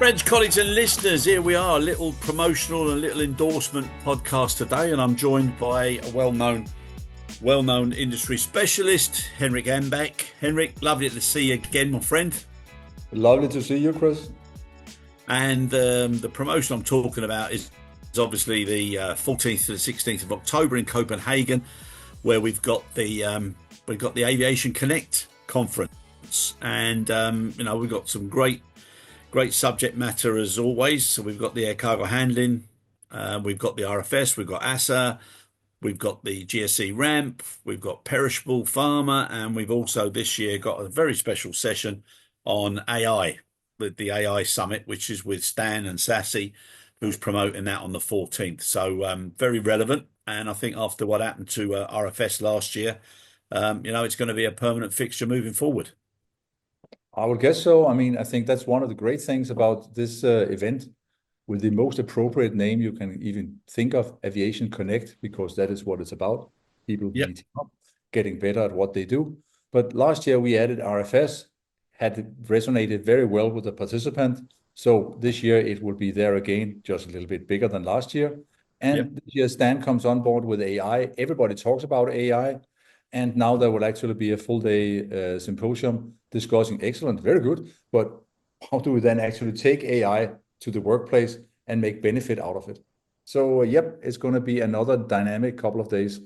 Friends, colleagues, and listeners, here we are, a little promotional and a little endorsement podcast today, and I'm joined by a well-known industry specialist, Henrik Ambak. Henrik, lovely to see you again, my friend. Lovely to see you, Chris. And the promotion I'm talking about is obviously the 14th to the 16th of October in Copenhagen, where we've got the Aviation Connect Conference, and we've got some great subject matter as always. So we've got the air cargo handling, we've got the RFS, we've got ASA, we've got the GSE ramp, we've got perishable pharma, and we've also this year got a very special session on AI with the AI Summit, which is with Stan and Sassy, who's promoting that on the 14th. So very relevant. And I think after what happened to RFS last year, it's going to be a permanent fixture moving forward. I would guess so. I mean, I think that's one of the great things about this event, with the most appropriate name you can even think of, Aviation Connect, because that is what it's about. People meeting up, getting better at what they do. But last year we added RFS, had resonated very well with the participant. So this year it will be there again, just a little bit bigger than last year. And this year Stan comes on board with AI. Everybody talks about AI. And now there will actually be a full day symposium discussing, excellent, very good, but how do we then actually take AI to the workplace and make benefit out of it? So, it's going to be another dynamic couple of days.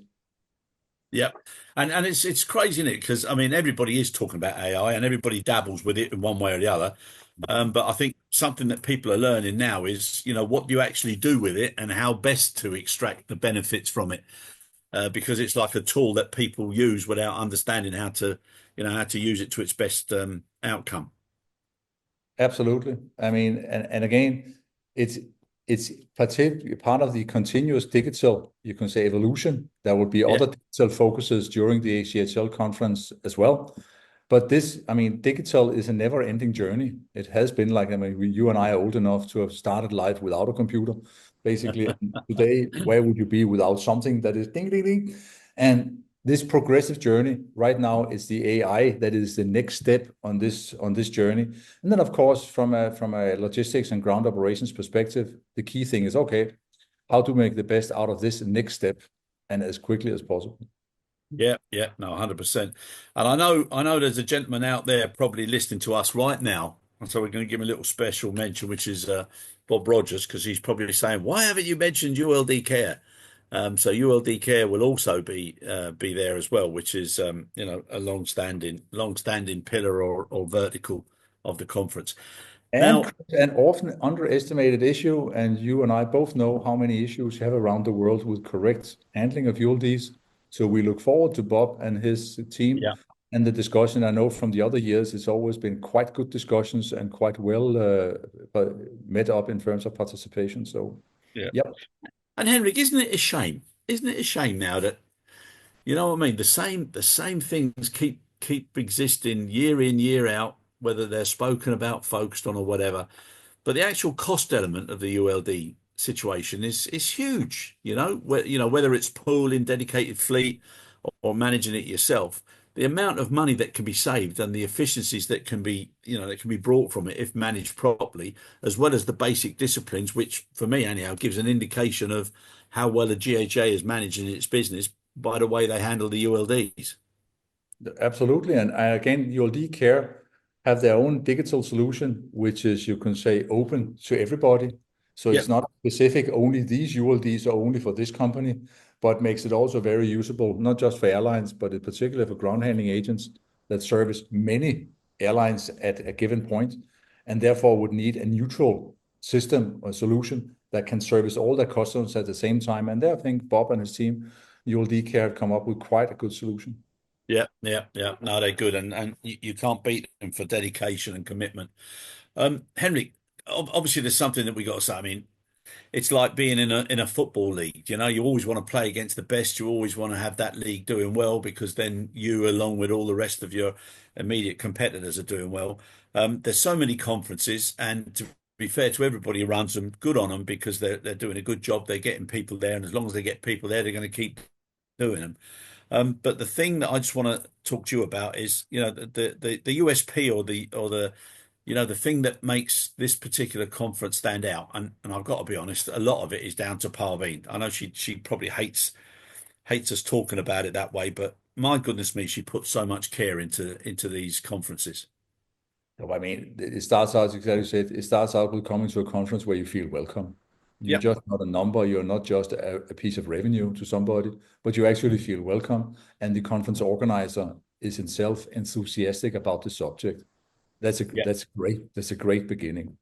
Yeah, and it's crazy, isn't it? Because I mean, everybody is talking about AI and everybody dabbles with it in one way or the other. But I think something that people are learning now is, what do you actually do with it and how best to extract the benefits from it. Because it's like a tool that people use without understanding how to use it to its best outcome. Absolutely. I mean, and again, it's particularly part of the continuous digital, you can say, evolution. There will be other digital focuses during the ACHL conference as well. But digital is a never-ending journey. It has been you and I are old enough to have started life without a computer, basically. Today, where would you be without something that is ding, ding, ding? And this progressive journey right now is the AI that is the next step on this journey. And then, of course, from a logistics and ground operations perspective, the key thing is, how to make the best out of this next step and as quickly as possible. Yeah, no, 100%. And I know there's a gentleman out there probably listening to us right now. And so we're going to give him a little special mention, which is Bob Rogers, because he's probably saying, why haven't you mentioned ULD Care? So ULD Care will also be there as well, which is a long-standing pillar or vertical of the conference. And an often underestimated issue, and you and I both know how many issues you have around the world with correct handling of ULDs. So we look forward to Bob and his team and the discussion. I know from the other years, it's always been quite good discussions and quite well met up in terms of participation. So, And Henrik, isn't it a shame? Isn't it a shame now that, you know what I mean? The same things keep existing year in, year out, whether they're spoken about, focused on, or whatever. But the actual cost element of the ULD situation is huge. Whether it's pooling dedicated fleet or managing it yourself, the amount of money that can be saved and the efficiencies that can be brought from it if managed properly, as well as the basic disciplines, which for me anyhow gives an indication of how well a GHA is managing its business by the way they handle the ULDs. Absolutely. And again, ULD Care have their own digital solution, which is, you can say, open to everybody. So it's not specific, only these ULDs are only for this company, but makes it also very usable, not just for airlines, but in particular for ground handling agents that service many airlines at a given point, and therefore would need a neutral system or solution that can service all their customers at the same time. And there, I think Bob and his team, ULD Care, have come up with quite a good solution. Yeah. No, they're good, and you can't beat them for dedication and commitment. Henrik, obviously, there's something that we got to say. I mean, it's like being in a football league. You always want to play against the best. You always want to have that league doing well, because then you, along with all the rest of your immediate competitors, are doing well. There's so many conferences, and to be fair to everybody who runs them, good on them, because they're doing a good job. They're getting people there, and as long as they get people there, they're going to keep doing them. But the thing that I just want to talk to you about is, the USP or the the thing that makes this particular conference stand out, and I've got to be honest, a lot of it is down to Parveen. I know she probably hates us talking about it that way, but my goodness me, she puts so much care into these conferences. No, I mean, it starts out, exactly you said, it starts out with coming to a conference where you feel welcome. You're Yep. just not a number, you're not just a piece of revenue to somebody, but you actually feel welcome. And the conference organizer is himself enthusiastic about the subject. Yeah. That's a great beginning.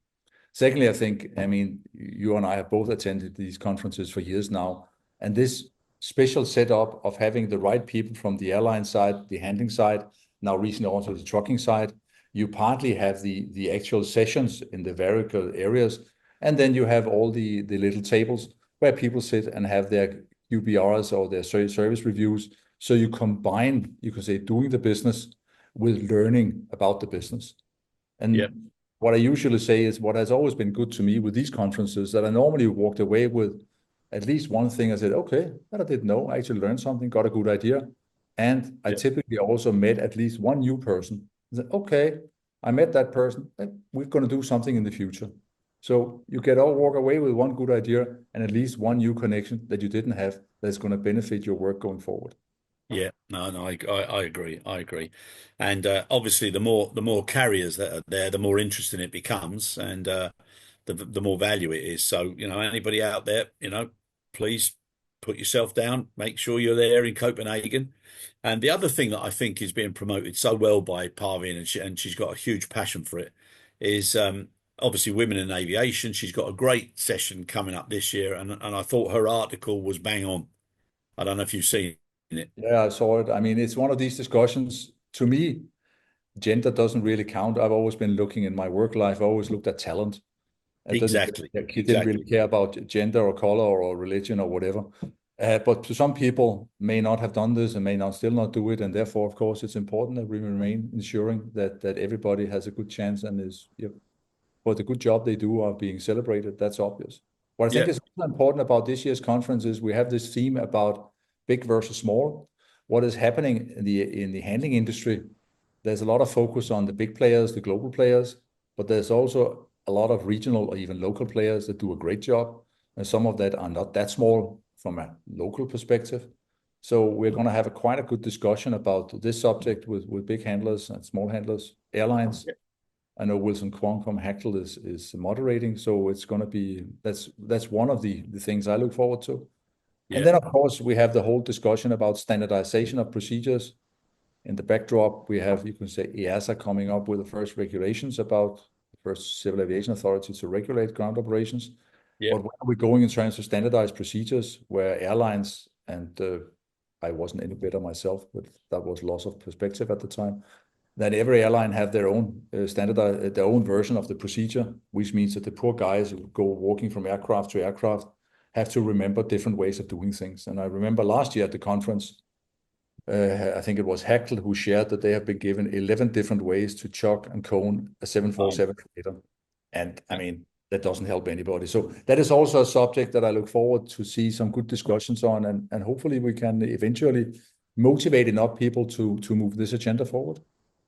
Secondly, I think, I mean, you and I have both attended these conferences for years now, and this special setup of having the right people from the airline side, the handling side, now recently also the trucking side, you partly have the actual sessions in the various areas, and then you have all the little tables where people sit and have their QBRs or their service reviews. So you combine, you could say, doing the business with learning about the business. Yep. And what I usually say is what has always been good to me with these conferences that I normally walked away with at least one thing. I said, okay, that I didn't know. I actually learned something, got a good idea. And I Yep. typically also met at least one new person. I said, okay, I met that person. We're going to do something in the future. So you get all walk away with one good idea and at least one new connection that you didn't have that's going to benefit your work going forward. Yeah, no, no, I agree. I agree. And obviously, the more carriers that are there, the more interesting it becomes, and the more value it is. So, anybody out there, please put yourself down. Make sure you're there in Copenhagen. And the other thing that I think is being promoted so well by Parveen, and she's got a huge passion for it, is obviously women in aviation. She's got a great session coming up this year, and I thought her article was bang on. I don't know if you've seen it. Yeah, I saw it. I mean, it's one of these discussions. To me, gender doesn't really count. I've always been looking in my work life, I always looked at talent. It doesn't, Exactly. he didn't really Exactly. care about gender or color or religion or whatever. But to some people may not have done this and may not still not do it. And therefore, of course, it's important that we remain ensuring that everybody has a good chance and is, for the good job they do are being celebrated. That's obvious. What I think Yeah. is also important about this year's conference is we have this theme about big versus small. What is happening in the handling industry? There's a lot of focus on the big players, the global players, but there's also a lot of regional or even local players that do a great job, and some of that are not that small from a local perspective. So we're going to have quite a good discussion about this subject with big handlers and small handlers, airlines. Yeah. I know Wilson Kwong from Hachtel is moderating, so it's going to be that's one of the things I look forward to. And Yeah. then, of course, we have the whole discussion about standardization of procedures. In the backdrop, we have, you can say, EASA coming up with the first regulations about the first civil aviation authority to regulate ground operations. Yeah. But where are we going in terms of standardized procedures where airlines, and I wasn't any better myself, but that was loss of perspective at the time, that every airline have their own standardized, their own version of the procedure, which means that the poor guys who go walking from aircraft to aircraft have to remember different ways of doing things. And I remember last year at the conference, I think it was Hachtel who shared that they have been given 11 different ways to chock and cone a Um, 747 freighter. And I mean, that doesn't help anybody. So that is also a subject that I look forward to see some good discussions on, and hopefully we can eventually motivate enough people to move this agenda forward.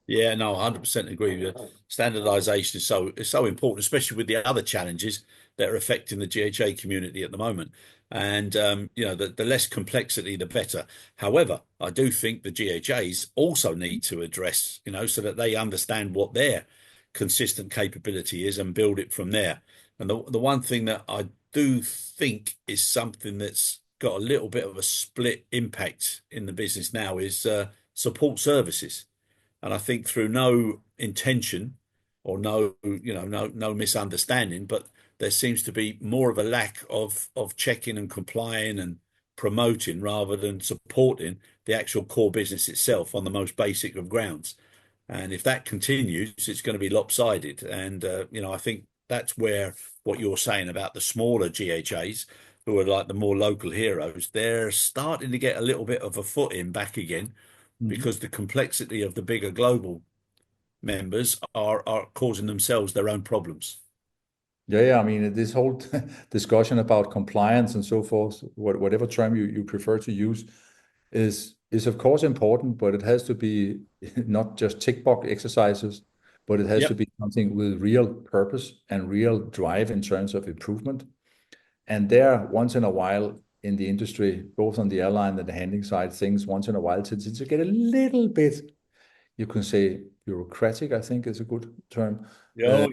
yeah, no, 100% agree with you. Standardization is so important, especially with the other challenges that are affecting the GHA community at the moment. And the less complexity, the better. However, I do think the GHAs also need to address, so that they understand what their consistent capability is and build it from there. And the one thing that I do think is something that's got a little bit of a split impact in the business now is support services. And I think through no intention or no misunderstanding, but there seems to be more of a lack of checking and complying and promoting rather than supporting the actual core business itself on the most basic of grounds. And if that continues, it's going to be lopsided. And I think that's where what you're saying about the smaller GHAs, who are like the more local heroes, they're starting to get a little bit of a foot in back again Mhm. because the complexity of the bigger global members are causing themselves their own problems. Yeah. I mean, this whole discussion about compliance and so forth, whatever term you prefer to use, is of course important, but it has to be not just tick box exercises, but it has to Yep. be something with real purpose and real drive in terms of improvement. And there, once in a while in the industry, both on the airline and the handling side, things once in a while tend to get a little bit, you can say, bureaucratic, I think is a good term, Yeah.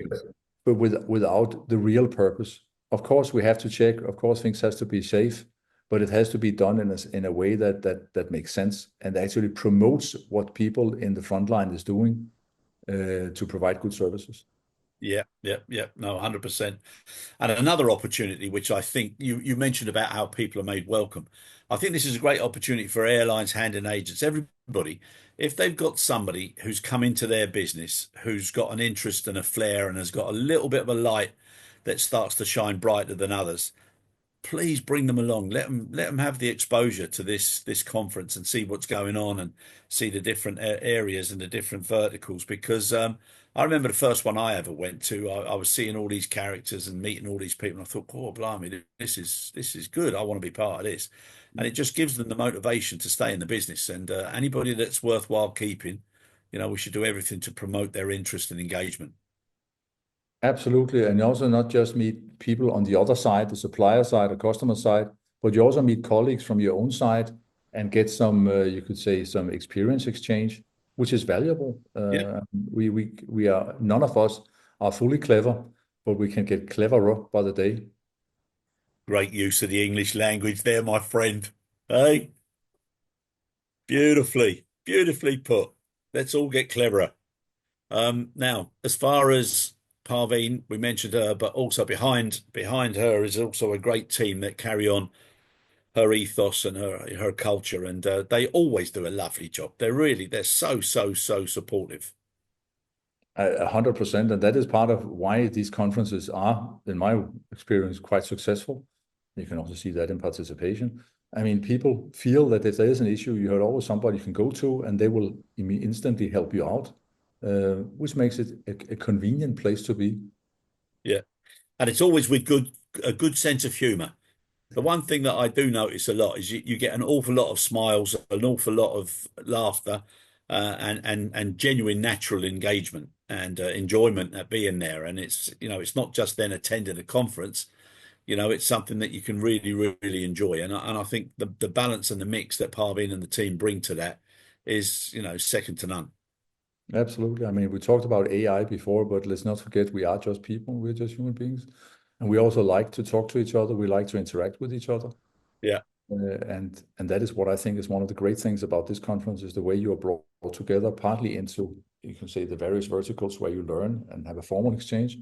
but without the real purpose. Of course, we have to check. Of course, things has to be safe, but it has to be done in a way that makes sense and actually promotes what people in the front line is doing to provide good services. Yeah, yeah, yeah. No, 100%. And another opportunity, which I think you mentioned about how people are made welcome. I think this is a great opportunity for airlines, handling agents, everybody. If they've got somebody who's come into their business, who's got an interest and a flair and has got a little bit of a light that starts to shine brighter than others, please bring them along. Let them have the exposure to this conference and see what's going on and see the different areas and the different verticals. Because I remember the first one I ever went to. I was seeing all these characters and meeting all these people. And I thought, oh, blimey, this is good. I want to be part of this, and it just gives them the motivation to stay in the business. And anybody that's worthwhile keeping, we should do everything to promote their interest and engagement. Absolutely. And you also not just meet people on the other side, the supplier side or customer side, but you also meet colleagues from your own side and get some, you could say, some experience exchange, which is valuable. Yeah. We are, none of us are fully clever, but we can get cleverer by the day. Great use of the English language there, my friend. Hey. Beautifully, beautifully put. Let's all get cleverer. Now, as far as Parveen, we mentioned her, but also behind her is also a great team that carry on her ethos and her culture, and they always do a lovely job. They're so supportive. 100%. And that is part of why these conferences are, in my experience, quite successful. You can also see that in participation. I mean, people feel that if there is an issue, you have always somebody you can go to, and they will instantly help you out, which makes it a convenient place to be. Yeah, and it's always with a good sense of humour. The one thing that I do notice a lot is you get an awful lot of smiles, an awful lot of laughter, and genuine natural engagement and enjoyment at being there. And it's not just then attending a conference. It's something that you can really enjoy. And I think the balance and the mix that Parveen and the team bring to that is, second to none. Absolutely. I mean, we talked about AI before, but let's not forget we are just people. We're just human beings. And we also like to talk to each other. We like to interact with each other. Yeah. And that is what I think is one of the great things about this conference is the way you are brought together, partly into, you can say, the various verticals where you learn and have a formal exchange.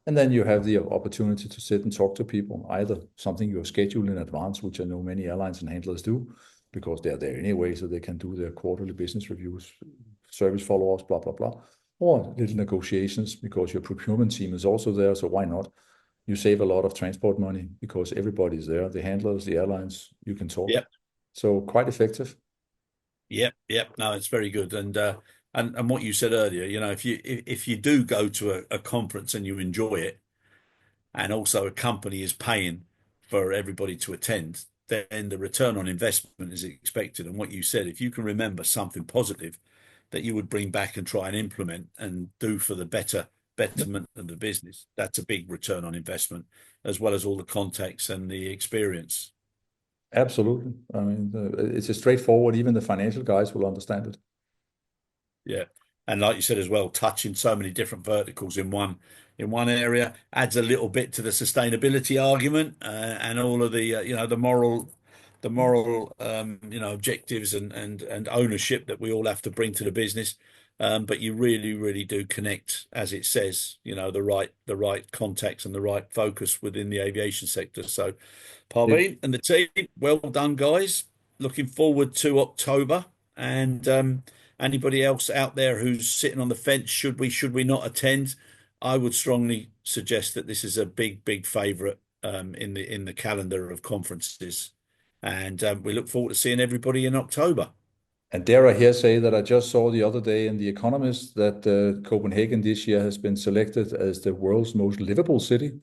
And then you have the opportunity to sit and talk to people, either something you're scheduled in advance, which I know many airlines and handlers do, because they're there anyway, so they can do their quarterly business reviews, service follow-ups, blah, blah, blah, or little negotiations because your procurement team is also there, so why not? You save a lot of transport money because everybody's there, the handlers, the airlines, you can talk. Yep. So quite effective. Yep. No, it's very good. And what you said earlier, if you do go to a conference and you enjoy it, and also a company is paying for everybody to attend, then the return on investment is expected. And what you said, if you can remember something positive that you would bring back and try and implement and do for the betterment of the business, that's a big return on investment, as well as all the contacts and the experience. Absolutely. I mean, it's a straightforward, even the financial guys will understand it. Yeah. And like you said as well, touching so many different verticals in one area adds a little bit to the sustainability argument, and all of the the moral objectives and ownership that we all have to bring to the business. But you really do connect, as it says, the right contacts and the right focus within the aviation sector. So Yeah. Parveen and the team, well done, guys. Looking forward to October. And anybody else out there who's sitting on the fence, should we not attend? I would strongly suggest that this is a big favourite in the calendar of conferences, and we look forward to seeing everybody in October. And dare I here say that I just saw the other day in The Economist that Copenhagen this year has been selected as the world's most livable city,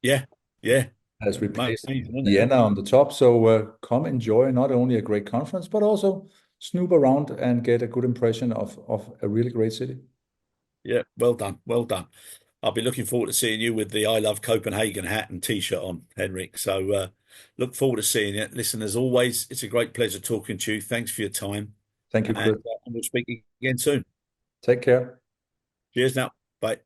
Yeah, yeah, has replaced amazing, isn't it? Vienna on the top. So come enjoy not only a great conference, but also snoop around and get a good impression of a really great city. Yeah, well done, well done. I'll be looking forward to seeing you with the I Love Copenhagen hat and T-shirt on, Henrik. So look forward to seeing it. Listen, as always, it's a great pleasure talking to you. Thanks for your time, Thank you, and Chris. we'll speak again soon. Take care. Cheers now. Bye.